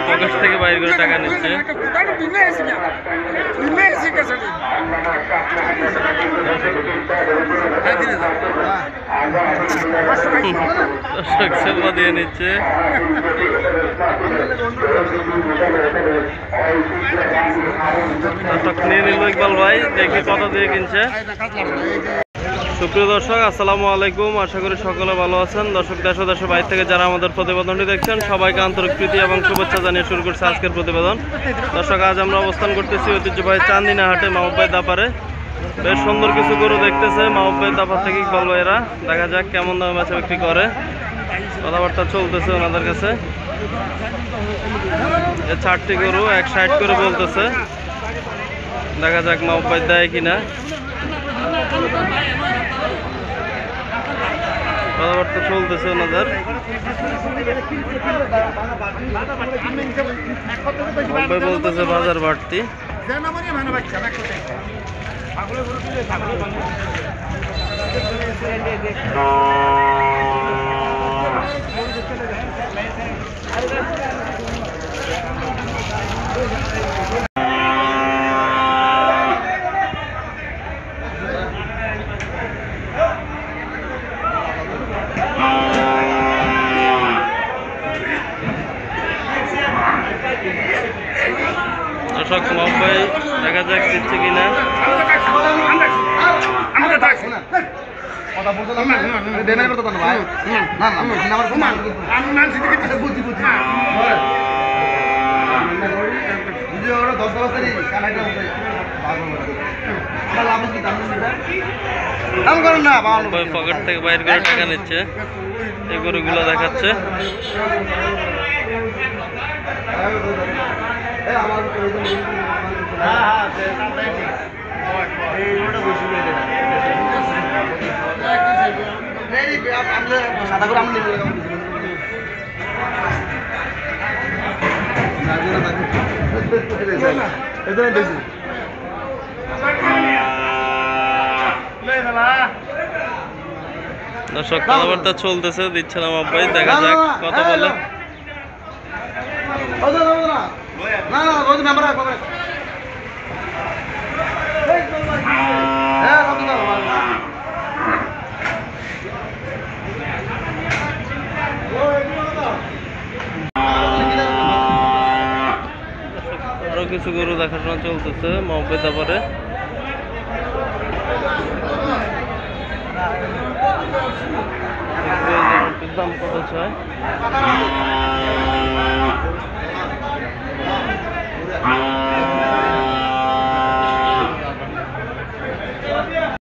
Pocket থেকে বাইর করে টাকা নিচ্ছে। দর্শক সেলফা দিয়ে নিচ্ছে। দর্শক নিয়ে নিল ইকবাল ভাই, দেখি কত দিয়ে কিনছে। সুপ্রিয় দর্শক, আসসালামু আলাইকুম। আশা করি সকলে ভালো আছেন। দর্শক, দেশ ও দেশের বাইরে থেকে যারা আমাদের প্রতিবেদনটি দেখছেন সবাইকে আন্তরিক প্রীতি এবং শুভেচ্ছা জানিয়ে শুরু করছে আজকের প্রতিবেদন। দর্শক, আজ আমরা অবস্থান করতেছি ঐতিহ্যবাহী চান্দিনা হাটে মাহবুব ভাই দাপারে। বেশ সুন্দর কিছু গরু দেখতেছে মাহবুব ভাই দাপার থেকে ইকবাল ভাইরা। দেখা যাক কেমন দামে বেচা বিক্রি করে, কথাবার্তা চলতেছে ওনাদের কাছে। এই 4টি গরু 160 করে বলতেছে, দেখা যাক মাহবুব ভাই দেয় কিনা। কথাবার্তা চলতেছে ওনাদের। ভাই বলতেছে বাজার বাড়তি। দর্শক, মাহবুব ভাই দেখা যাক দিচ্ছে কিনা। পকেট থেকে বাইর করে টাকা নিচ্ছে, এই গরুগুলো দেখাচ্ছে। দর্শক, কথাবার্তা চলতেছে, দিচ্ছে না মাহবুব ভাই, দেখা যাক কত বলে। আরো কিছু গরু দেখাশোনা চলতেছে মাহবুব ভাই তারপরে। দাম কত চায়?